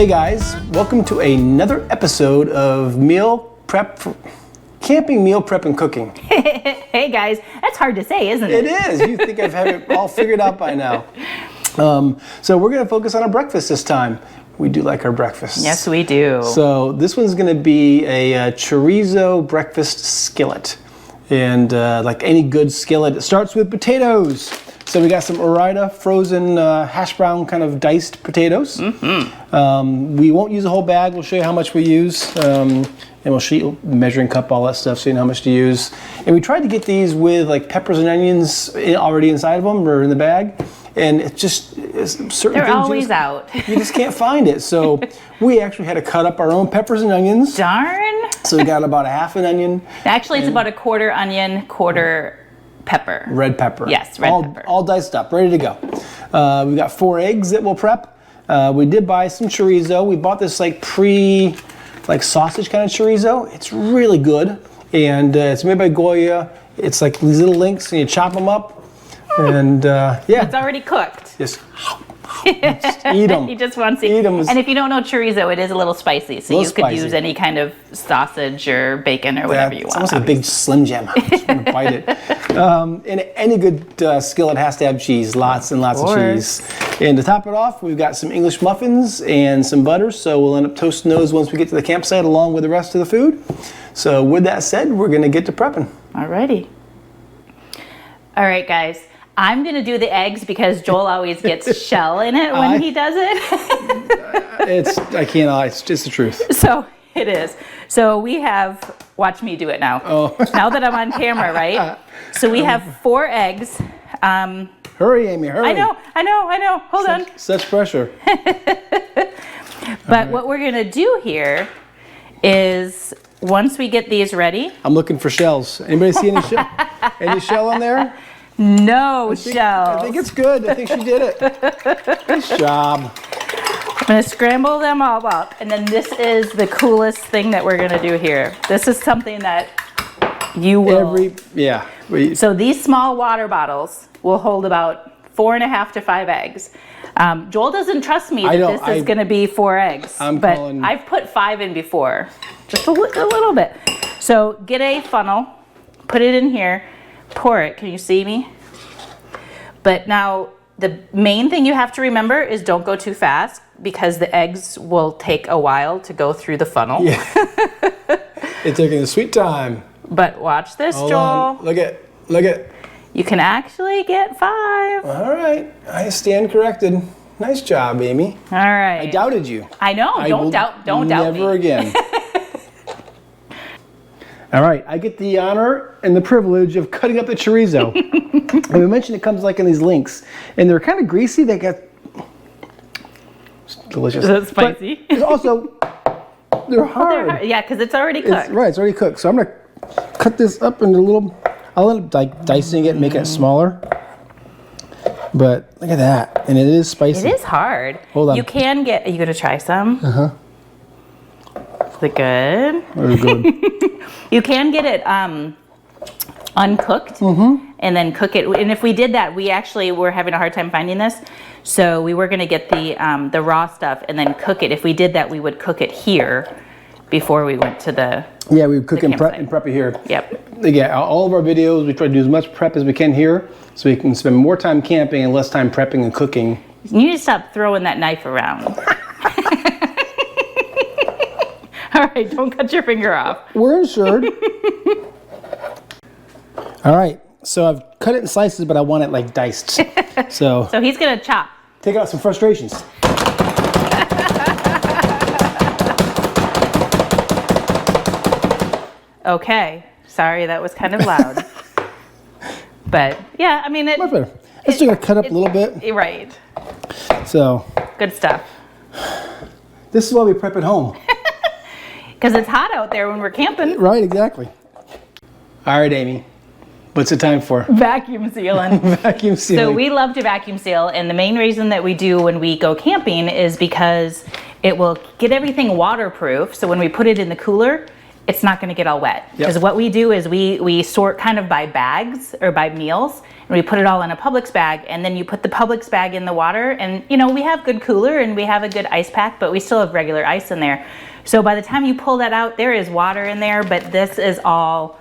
Hey guys, welcome to another episode of Camping Meal Prep and Cooking. Hey guys, that's hard to say, isn't it? It is. You think I've had it all figured out by now. So we're going to focus on our breakfast this time. We do like our breakfasts. Yes, we do. So this one's going to be a chorizo breakfast skillet. And like any good skillet, it starts with potatoes. So we got some Orida frozen hash brown kind of diced potatoes. Mm-hmm. We won't use a whole bag. We'll show you how much we use. And we'll show you measuring cup, all that stuff, so you know how much to use. And we tried to get these with like peppers and onions already inside of them or in the bag. And it's certain They're things always out. You just can't find it. So we actually had to cut up our own peppers and onions. Darn. So we got about a half an onion. Actually, it's about a quarter onion, quarter pepper. Red pepper. Yes, red pepper. All diced up, ready to go. We got 4 eggs that we'll prep. We did buy some chorizo. We bought this like sausage kind of chorizo. It's really good. And it's made by Goya. It's like these little links and you chop them up. And yeah. It's already cooked. Just eat them. He just wants to eat them. And if you don't know chorizo, it is a little spicy. So you could use any kind of sausage or bacon or whatever you want. It's almost like a big Slim Jim. I just want to bite it. And any good skillet has to have cheese. Lots and lots of cheese. And to top it off, we've got some English muffins and some butter. So we'll end up toasting those once we get to the campsite along with the rest of the food. So with that said, we're going to get to prepping. Alrighty. All right, guys. I'm going to do the eggs because Joel always gets shell in it when he does it. It's just the truth. So it is. So we have, watch me do it now. Oh. Now that I'm on camera, right? So we have 4 eggs. Hurry, Amy, hurry. I know. Hold on. Such pressure. But what we're going to do here is once we get these ready. I'm looking for shells. Anybody see any shell on there? No shells. I think it's good. I think she did it. Nice job. I'm going to scramble them all up. And then this is the coolest thing that we're going to do here. This is something that you will. So these small water bottles will hold about 4.5 to 5 eggs. Joel doesn't trust me that this is going to be 4 eggs. But I've put 5 in before. Just a little bit. So get a funnel, put it in here. Pour it. Can you see me? But now the main thing you have to remember is don't go too fast because the eggs will take a while to go through the funnel. Yeah. It's taking a sweet time. But watch this, Hold Joel. on. Look at. You can actually get 5. All right. I stand corrected. Nice job, Amy. All right. I doubted you. I know. Don't doubt me. Never again. All right, I get the honor and the privilege of cutting up the chorizo. And we mentioned it comes like in these links. And they're kind of greasy. They got delicious. Is it spicy? But it's also, they're hard. Yeah, because it's already cooked. It's already cooked. So I'm going to cut this up into I'll end up like dicing it and making it smaller. But look at that. And it is spicy. It is hard. Hold on. You can get, are you going to try some? Uh-huh. Is it good? Very good. You can get it uncooked and then cook it. And if we did that, we actually were having a hard time finding this. So we were going to get the raw stuff and then cook it. If we did that, we would cook it here before we went to the Yeah, we cook and prep it here. Yep. Yeah, all of our videos, we try to do as much prep as we can here so we can spend more time camping and less time prepping and cooking. You need to stop throwing that knife around. All right, don't cut your finger off. We're insured. All right, so I've cut it in slices, but I want it like diced. So he's gonna chop. Take out some frustrations. Okay, sorry, that was kind of loud. But yeah, I mean it. Much better. Let's just cut up a little bit. Right. So. Good stuff. This is why we prep at home. Because it's hot out there when we're camping. Right, exactly. All right, Amy. What's it time for? Vacuum sealing. Vacuum sealing. So we love to vacuum seal, and the main reason that we do when we go camping is because it will get everything waterproof. So when we put it in the cooler, it's not gonna get all wet. Because what we do is we sort kind of by bags or by meals, and we put it all in a Publix bag, and then you put the Publix bag in the water, and you know, we have good cooler and we have a good ice pack, but we still have regular ice in there. So by the time you pull that out, there is water in there, but this is all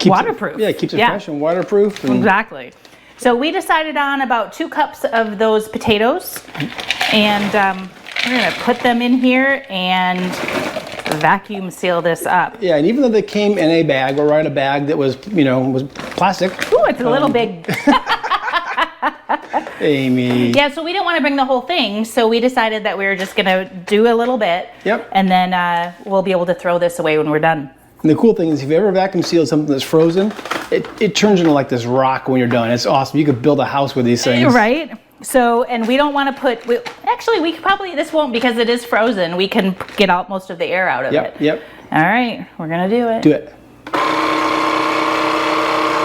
waterproof. It keeps it fresh and waterproof. And exactly. So we decided on about 2 cups of those potatoes, and we're gonna put them in here and vacuum seal this up. Yeah, and even though they came in a bag, or a bag that was, you know, was plastic. Ooh, it's a little big. Amy. Yeah, so we didn't want to bring the whole thing, so we decided that we were just gonna do a little bit. Yep. And then we'll be able to throw this away when we're done. And the cool thing is, if you ever vacuum sealed something that's frozen, it turns into like this rock when you're done. It's awesome. You could build a house with these things. Right. So, and we don't want to put, actually we could probably, this won't because it is frozen. We can get out most of the air out of it. Yep. All right, we're going to do it. Do it.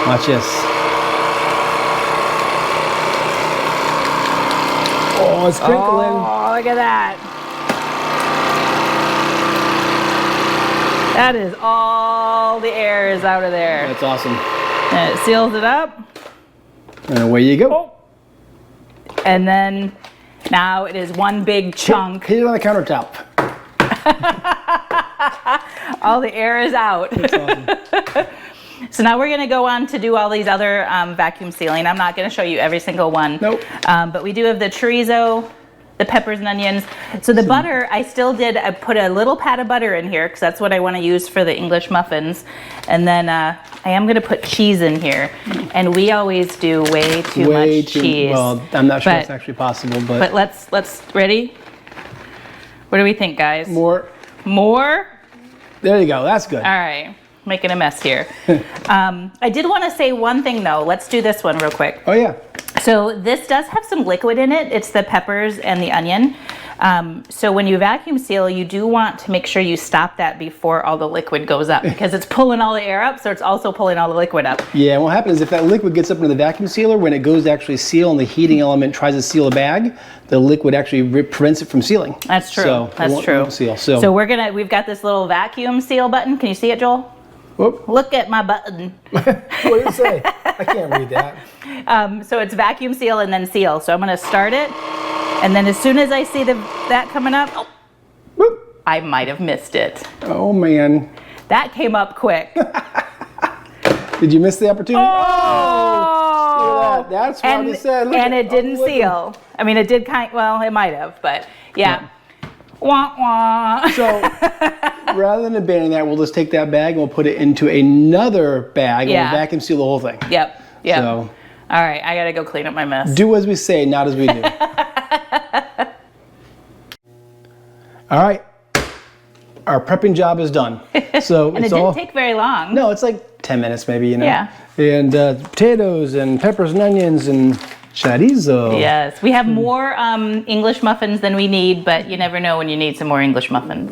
Watch this. Oh, it's crinkling. Oh, look at that. That is all the air is out of there. That's awesome. And it seals it up. And away you go. Oh. And then now it is one big chunk. Hit it on the countertop. All the air is out. That's awesome. So now we're going to go on to do all these other vacuum sealing. I'm not going to show you every single one. Nope. But we do have the chorizo, the peppers and onions. So the butter, I still did, I put a little pat of butter in here because that's what I want to use for the English muffins. And then I am going to put cheese in here. And we always do way too much cheese. Well, I'm not sure it's actually possible, but. But let's, ready? What do we think, guys? More. More? There you go, that's good. All right, making a mess here. I did want to say one thing though. Let's do this one real quick. Oh yeah. So this does have some liquid in it. It's the peppers and the onion. So when you vacuum seal, you do want to make sure you stop that before all the liquid goes up because it's pulling all the air up, so it's also pulling all the liquid up. Yeah, and what happens is if that liquid gets up into the vacuum sealer, when it goes to actually seal and the heating element tries to seal the bag, the liquid actually prevents it from sealing. That's true. So That's true. Won't seal. So we've got this little vacuum seal button. Can you see it, Joel? Whoop. Look at my button. What did it say? I can't read that. So it's vacuum seal and then seal. So I'm going to start it. And then as soon as I see that coming up, Whoop. I might have missed it. Oh man. That came up quick. Did you miss the opportunity? Oh! Look at that. That's what I said. Look and it didn't seal. I mean, it did well, it might have, but yeah. Wah, wah. So rather than abandoning that, we'll just take that bag and we'll put it into another bag and we'll vacuum seal the whole thing. Yep. So, all right, I gotta go clean up my mess. Do as we say, not as we do. All right, our prepping job is done. So and it didn't take very long. No, it's like 10 minutes maybe, you know. Yeah. And potatoes and peppers and onions and chorizo. Yes, we have more English muffins than we need, but you never know when you need some more English muffins.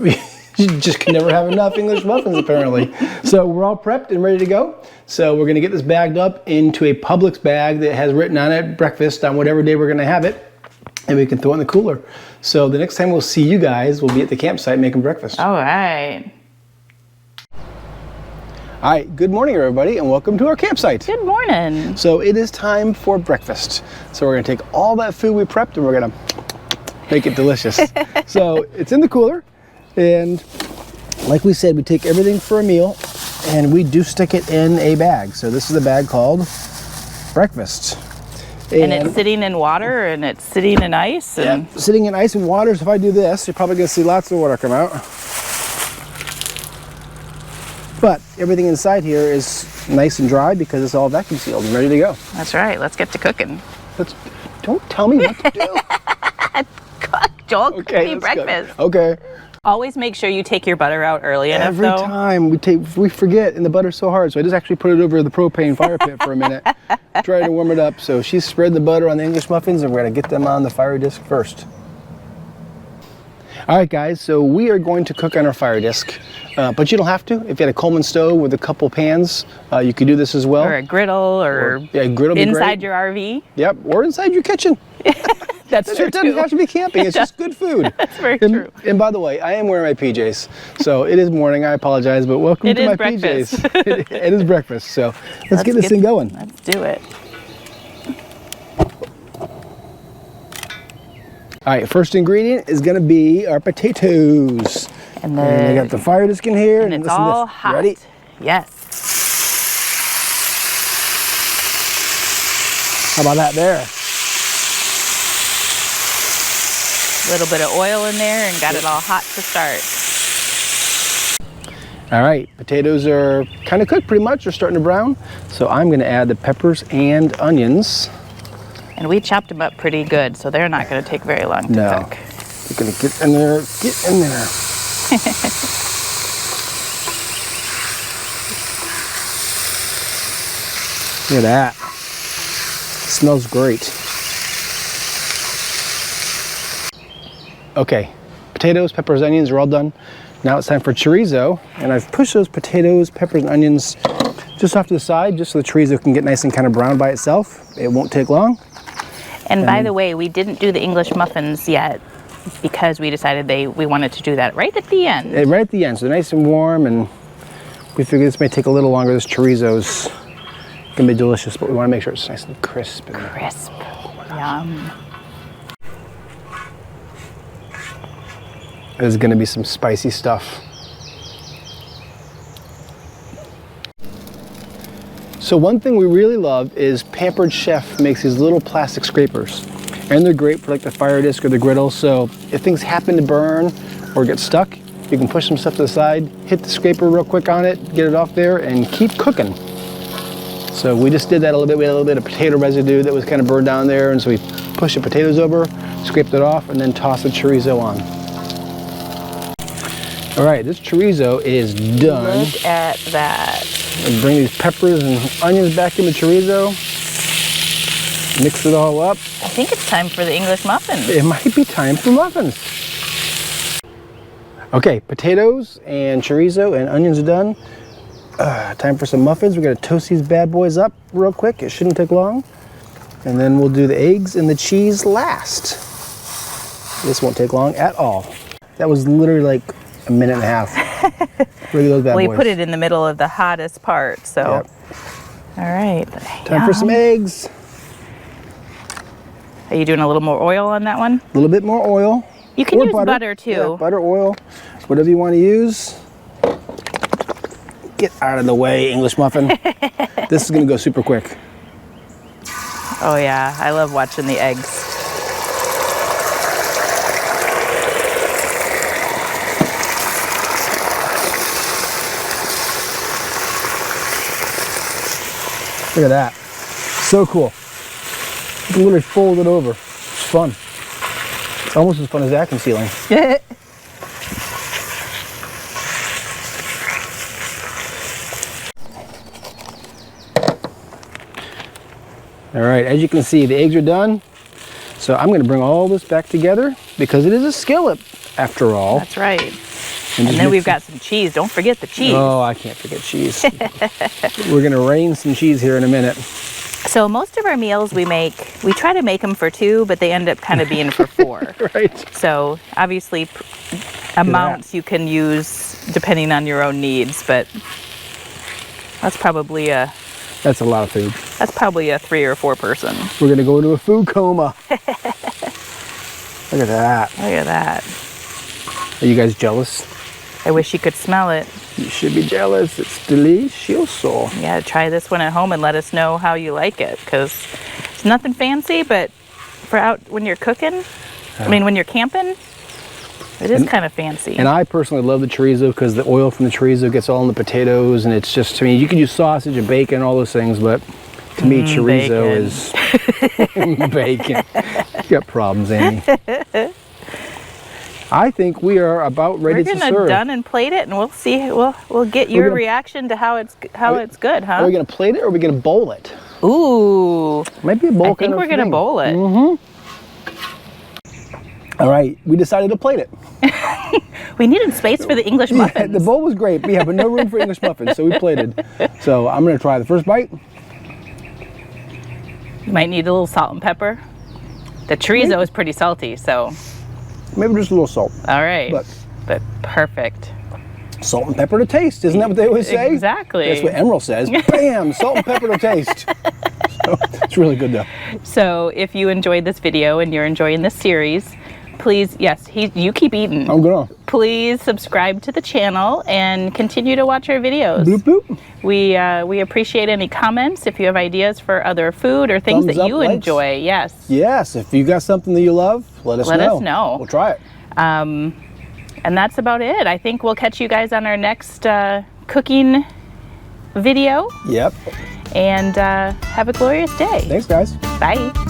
You just can never have enough English muffins, apparently. So we're all prepped and ready to go. So we're going to get this bagged up into a Publix bag that has written on it breakfast on whatever day we're going to have it. And we can throw it in the cooler. So the next time we'll see you guys, we'll be at the campsite making breakfast. All right. All right, good morning everybody and welcome to our campsite. Good morning. So it is time for breakfast. So we're going to take all that food we prepped and we're going to make it delicious. So it's in the cooler. And like we said, we take everything for a meal and we do stick it in a bag. So this is a bag called breakfast. And it's sitting in water and it's sitting in ice. And yeah, sitting in ice and water. So if I do this, you're probably going to see lots of water come out. But everything inside here is nice and dry because it's all vacuum sealed and ready to go. That's right. Let's get to cooking. Don't tell me what to do. Cook, Joel. Cook me breakfast. Go. Okay. Always make sure you take your butter out early enough, Every time we forget, and the butter's so hard, so I just actually put it over the propane fire pit for a minute, try to warm it up. So she's spread the butter on the English muffins, and we're gonna get them on the fire disc first. All right, guys, so we are going to cook on our fire disc, but you don't have to. If you had a Coleman stove with a couple pans, you could do this as well. Or a griddle, or yeah, griddle inside your RV. Yep, or inside your kitchen. That's true, It doesn't have to be camping. It's just good food. That's very true. And by the way, I am wearing my PJs. So it is morning. I apologize, but welcome to my breakfast. PJs. It is breakfast. So let's get this thing going. Let's do it. All right, first ingredient is going to be our potatoes. And then I got the fire disc in here. And it's all hot. Ready? Yes. How about that there? A little bit of oil in there and got it all hot to start. All right, potatoes are kind of cooked pretty much. They're starting to brown. So I'm going to add the peppers and onions. And we chopped them up pretty good, so they're not going to take very long to cook. You're going to get in there, get in there. Look at that. Smells great. Okay, potatoes, peppers, onions are all done. Now it's time for chorizo, and I've pushed those potatoes, peppers, and onions just off to the side, just so the chorizo can get nice and kind of brown by itself. It won't take long. And by the way, we didn't do the English muffins yet because we decided we wanted to do that right at the end. Right at the end, so they're nice and warm, and we figured this may take a little longer. This chorizo's gonna be delicious, but we want to make sure it's nice and crisp. Crisp. Yum. There's gonna be some spicy stuff. So one thing we really love is Pampered Chef makes these little plastic scrapers, and they're great for like the fire disc or the griddle. So if things happen to burn or get stuck, you can push some stuff to the side, hit the scraper real quick on it, get it off there, and keep cooking. So we just did that a little bit. We had a little bit of potato residue that was kind of burned down there, and so we pushed the potatoes over, scraped it off, and then tossed the chorizo on. All right, this chorizo is done. Look at that. And bring these peppers and onions back in the chorizo. Mix it all up. I think it's time for the English muffins. It might be time for muffins. Okay, potatoes and chorizo and onions are done. Time for some muffins. We're gonna toast these bad boys up real quick. It shouldn't take long. And then we'll do the eggs and the cheese last. This won't take long at all. That was literally like a minute and a half. Look at those bad boys. We put it in the middle of the hottest part, so. Yep. All right. Time for some eggs. Are you doing a little more oil on that one? A little bit more oil. You can use butter too. Yeah, butter, oil, whatever you want to use. Get out of the way, English muffin. This is going to go super quick. Oh yeah, I love watching the eggs. Look at that. So cool. You can literally fold it over. It's fun. It's almost as fun as vacuum sealing. All right, as you can see, the eggs are done. So I'm going to bring all this back together because it is a skillet after all. That's right. And then we've got some cheese. Don't forget the cheese. Oh, I can't forget cheese. We're going to rain some cheese here in a minute. So most of our meals we try to make them for 2, but they end up kind of being for 4. Right. So obviously amounts you can use depending on your own needs, but that's probably That's a lot of food. That's probably a 3 or 4 person. We're going to go into a food coma. Look at that. Look at that. Are you guys jealous? I wish you could smell it. You should be jealous. It's delicioso. Yeah, try this one at home and let us know how you like it, because it's nothing fancy, but for out when you're cooking, I mean when you're camping, it is kind of fancy. And I personally love the chorizo because the oil from the chorizo gets all in the potatoes, and it's just, I mean, you can use sausage and bacon and all those things, but to me, chorizo is bacon. You got problems, Amy. I think we are about ready to serve. We're gonna done and plate it, and we'll see. We'll get your reaction to how it's good, huh? Are we gonna plate it or are we gonna bowl it? Ooh, maybe a bowl. I think we're gonna bowl it. All right, we decided to plate it. We needed space for the English muffins. Yeah, the bowl was great, but no room for English muffins, so we plated. So I'm gonna try the first bite. You might need a little salt and pepper. The chorizo is pretty salty, so. Maybe just a little salt. All right. But perfect. Salt and pepper to taste. Isn't that what they always say? Exactly. That's what Emerald says. Bam! Salt and pepper to taste. So, it's really good though. So if you enjoyed this video and you're enjoying this series, please, yes, you keep eating. I'm gonna. Please subscribe to the channel and continue to watch our videos. Bloop, bloop. We appreciate any comments. If you have ideas for other food or things Thumbs that up, you likes. enjoy, yes. Yes, if you got something that you love, let us know. We'll try it. And that's about it. I think we'll catch you guys on our next cooking video. Yep. And have a glorious day. Thanks, guys. Bye.